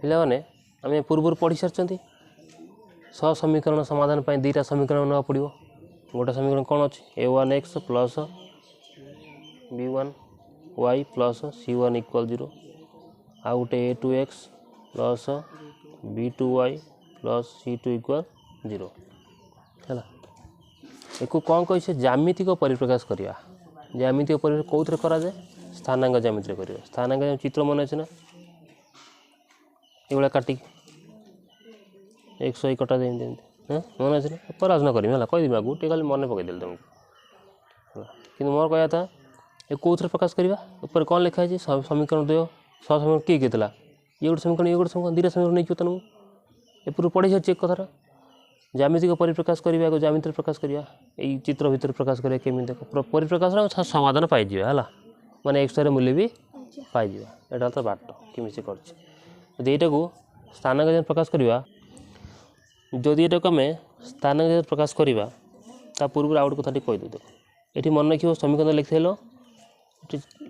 पे आम पूर्व पढ़ी सारी समीकरण समाधान पर दुईटा समीकरण ना पड़ो गोटे समीकरण कौन अच्छे a1x plus b1y plus c1 equal 0 आउ गोटे a2x plus b2y plus c2 equal 0 है एक कौन कही ज्यामितिक परिप्रकाश करवा ज्यामितिक परिप्रकाश कौन करा जाए स्थानांक ज्यामिति कर स्थानांक चित्र मन अच्छे ना ये काटिक 100 कटा दे मन अच्छे ना पराजना करी है कहीदेवी आगू टे खाली मन पकईदेली तुमको कि मोर कहया था ये कौन प्रकाश करवा ऊपर कौन लिखाई समीकरण दो समीकरण किए किए ये गोटे समीकरण ये गोटे समीकरण दुईटा समीकरण नहीं तुमको ए पूर्व पढ़ी सारी एक कथार ज्यामितिक परिप्रकाश करवा ज्यामिति प्रकाश करवा ये चित्र भितर प्रकाश करा केमी देख परिप्रकाश समाधान पाई है माने एक्स मूल्य भी पाई यहाँ तो बाट किमिसे कर यटा को स्थानांक प्रकाश करवा जदि यहाँ को आम स्थानांक प्रकाश करवा ता पूर्व आउ गोटे कथा कहीदे देख ये मन रख समीकरण लिखल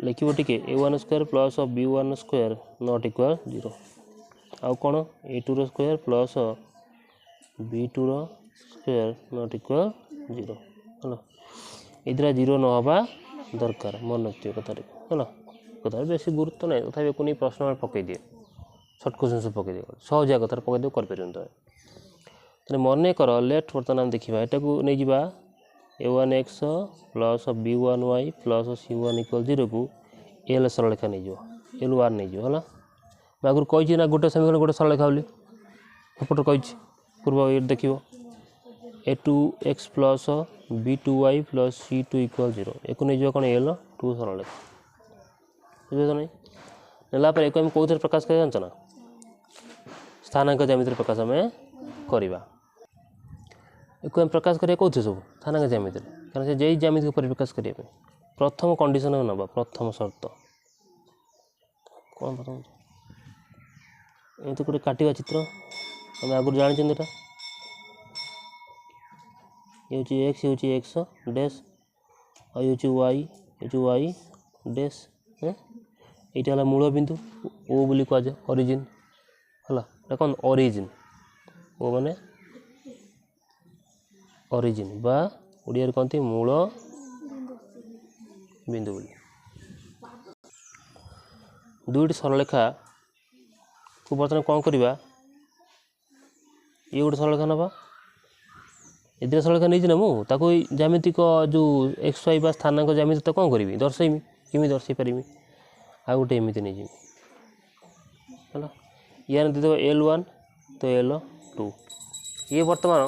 लिख टे a1 square plus b1 square not equal 0 आउ कौन a2 square plus b2 square not equal 0 है ये 0 न हवा दरकार मन रखिए कथा है कथा बेस गुरुत्व ना तथा नहीं प्रश्न पकई दिए सर्ट क्वेश्चन सब पकई दिए सहजिया कथा पकईदे कर मन कर लेफ्ट बर्तमान देखा यहाँ को नहीं जा a1x plus b1y plus c1 equal 0 को एल सरलरेखा नहीं जाओ l1 नहीं जाओ है मैं आगुरी कही ना गोटे समीकरण गोटे सरलरेखा बोली एपट कही पूर्व ये देख a2x plus b2y plus c2 equal 0 एक नहीं जाओ कौन l2 सरलरेखा बुझे तो नहीं नापर एक कौन प्रकाश कर जानच ना स्थानांक ज्यामिति प्रकाश आम करवा एक प्रकाश करिया कौन सब स्थानांक ज्यामिति कारण से जय ज्यामिति परिप्रकाश करने प्रथम कंडीशन ना प्रथम शर्त कौन प्रथम ये तो गोटे काटिया चित्र आम आगुरी जानी ये हूँ एक्स डैश वाई डैश यहाँ मूल बिंदु ओ बोली कहुए ओरिजिन है कौन ओरिजिन ओ माने ओरिजिन बा ओडिया कहते मूल बिंदु बोली दुईटी सरलरेखा को बर्तमान कौन करवा ये गोटे सरलरेखा नवा ये सरलरेखा नहीं ना मुझे ज्यामितिक जो एक्स वाई बा स्थानांक ज्यामिति तो कौन करी दर्शेमी किमी दर्शे पारि आ गोटे एमती नहीं है यार दे l1 तो l2 ये बर्तमान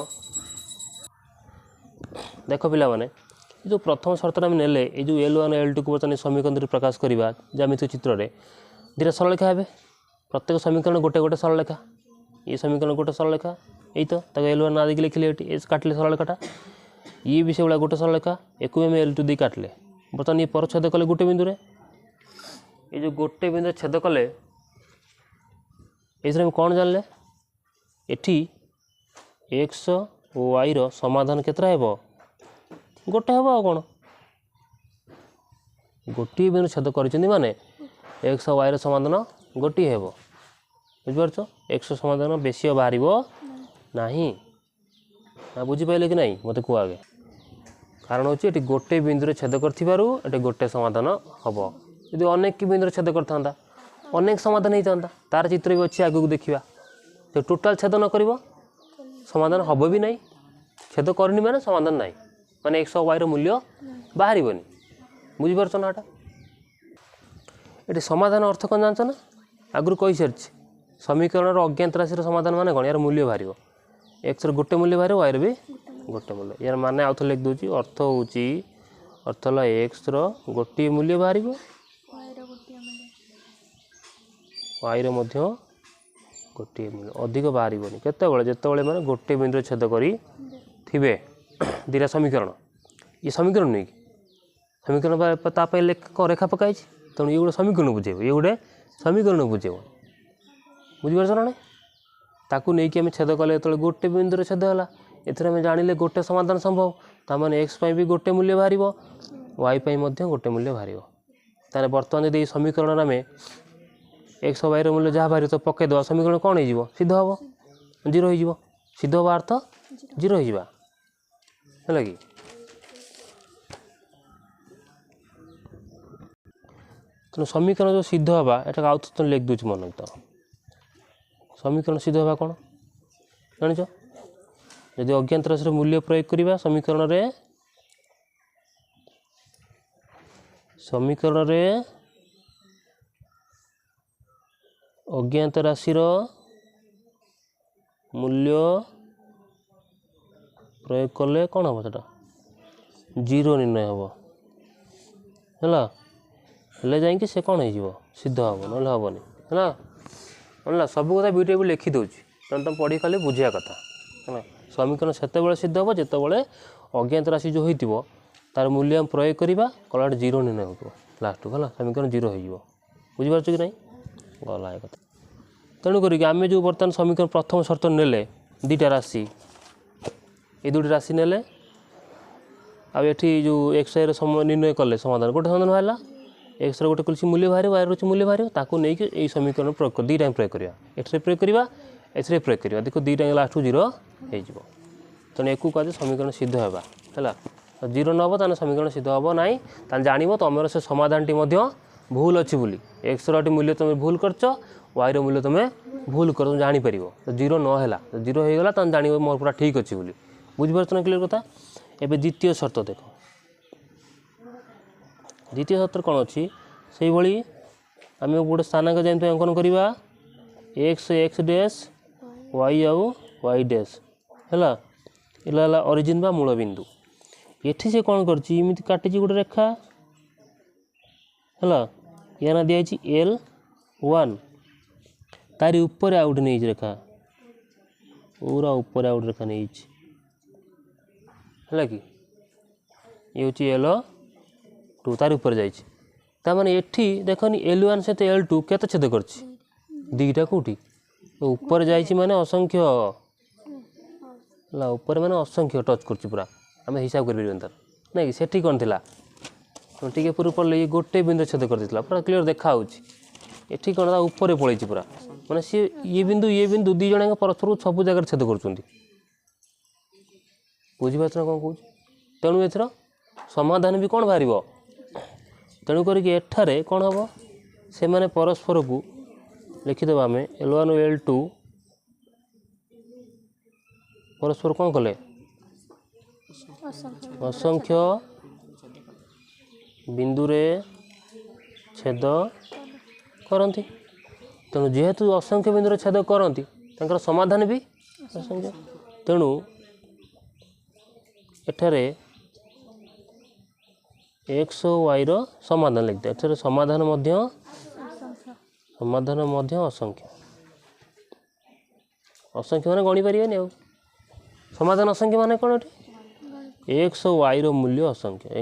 देख पिला माने जो प्रथम शर्त आम नेले ये जो l1 l2 को बर्तमान समीकरण प्रकाश करवा ज्यामितिक चित्र में दुईटा सरलरेखा है प्रत्येक समीकरण गोटे गोटे सरलरेखा ये समीकरण गोटे सरलरेखा यही तो l1 ना देखिए लिखिले ये काटिले सरलरेखाटा ये भी से भाई गोटे सरलरेखा एक l2 दी काटिले बर्तमान ये परछेद कले गोटे बिंदु ये जो गोटे बिंदु छेद कले ये कौन जानले एठी एक्स और वाई रो समाधान केतरा हेबो गोटे हेबो आ कोन गोटे बिंदु छेद करिसेंती माने एक्स और वाई रो समाधान गोटे हेबो बुझिपारछो एक्स समाधान बेसी बाहरिबो नाही ना बुझी पाइले कि नहीं मते को आगे कारण होची एटी गोटे बिंदु छेद करथिबारु एटी गोटे समाधान हबो यदि अनेक बिंदु छेद करथांता अनेक समाधान ही था तार चित्र भी अच्छे आगू देखा तो टोटाल छेद न कर समाधान हम भी नहीं छेद करनी माने समाधान नहीं माने एक्स वाई मूल्य बाहर बुझीपार ना ये समाधान अर्थ कौन जानच ना आगुरी कही सारी समीकरण अज्ञात राशि समाधान माने कौन यार मूल्य बाहर एक्स गोटे मूल्य बाहर वाई भी गोटे मूल्य यार माने आउ लिख दूसरी अर्थ हूँ एक्स गोटे मूल्य बाहर वाई गोटे मूल्य अधिक बाहर केतबे जिते मैंने गोटे बिंदु छेद करी थे दीटा समीकरण ये समीकरण नहीं समीकरण रेखा पकाई तेणु ये गोटे समीकरण बुझेब ये गोटे समीकरण बुझेब बुझीपार ना ताकू नहीं कि छेद कले जो गोटे बिंदु छेद है एम जानिले गोटे समाधान संभव ताने एक्स भी गोटे मूल्य बाहर वाई गोटे मूल्य बाहर ताने बर्तमान जब समीकरण आम एक्स वाई मूल्य जहाँ बाहर तो पकईदे समीकरण कौन हो सिद्ध हम जीरो हो सिद्ध हवा अर्थ जीरो हो कि तेणु समीकरण जो सिद्ध हवा एटा आउ तो लिख दूँ मन तो समीकरण सिद्ध हवा कौन जान यदि अज्ञात राशि मूल्य प्रयोग करवा समीकरण रे अज्ञात राशि मूल्य प्रयोग कले कौन हम सेटा जीरो निर्णय हम है जाइए से कौन हो सिद्ध हम ना हेनी है सब कथा वीडियो भी लिखी दूसरी तेना तुम पढ़ी खाली बुझा कथा है समीकरण से सिद्ध हम जिते अज्ञात राशि जो हो तार मूल्य हम प्रयोग करवा कला जीरो निर्णय हो लास्ट को है समीकरण जीरो हो बुझीपार कि नहीं गला कथा तेणुक आम जो बर्तमान समीकरण प्रथम शर्त नेले दुईटा राशि ये दुईटा राशि नेले आठी जो एक्स वाई निर्णय कले समाधान गोटे समाधान बाहर एक्स गोटे कल मूल्य बाहर वाई रोचे मूल्य बाहर ताकू नहीं कि समीकरण प्रयोग कर दुईटा प्रयोग करवा एक्स प्रयोग करवा एक्स प्रयोग करवा देखो दुईटा लास्ट को जीरो हो तेणु एक कह समीकरण सिद्ध होगा है जीरो न हम समीकरण सिद्ध हम ना जान तुम से समाधान टी भूल अच्छी बोली एक्स मूल्य तुम भूल करच वाई मूल्य तुम भूल कर तुम जापर तो जीरो नहला जीरो हो गला जान मोर पूरा ठीक अच्छे बोली बुझीपार ना क्लियर कथा एवं द्वितीय शर्त देख द्वितीय शर्त कौन अच्छी से भाई आम गोटे स्थानांक जमी अंकन करवा एक्स एक्स डैश वाई आउ वाई डैश है ओरिजिन बा मूल बिंदु एठी से कौन करमी काटी गोटे रेखा है या ना दिखाई L1 तारी ऊपर आउट नहीं रेखा पूरा ऊपर आउट रेखा नहीं है कि ये हूँ L2 तार ऊपर जाने एठी देखनी L1 सहित L2 केते छेद करछि दीटा कोठी ऊपर जाइछि माने असंख्य ला ऊपर माने असंख्य टच करछि पूरा आम हिसाब कर तार ना कि सेठी कौन थिला टे पूर्व पड़े गोटे बिंदु छेद कर देता पूरा क्लीयर देखा एठी कौन ऊपर पलैछि पूरा माने सी ये बिंदु दी जण परस्पर सब जगह छेद कर बुझीपार कौन कौन तेणु एथर समाधान भी कौन बाहर तेणु करके कौन हम से माने परस्पर को लिखिदेव आम L1 L2 परस्पर कौन कले असंख्य बिंदुरे छेद करती तेणु जेहेतु असंख्य बिंदुरे छेद करती समाधान भी असंख्य तेणु एठारे एक्स वाई रो समाधान लिखते एठारे समाधान असंख्य असंख्य माने गणी पारिबेनी आ समाधान असंख्य माने कोन एक्स वाई रो मूल्य असंख्य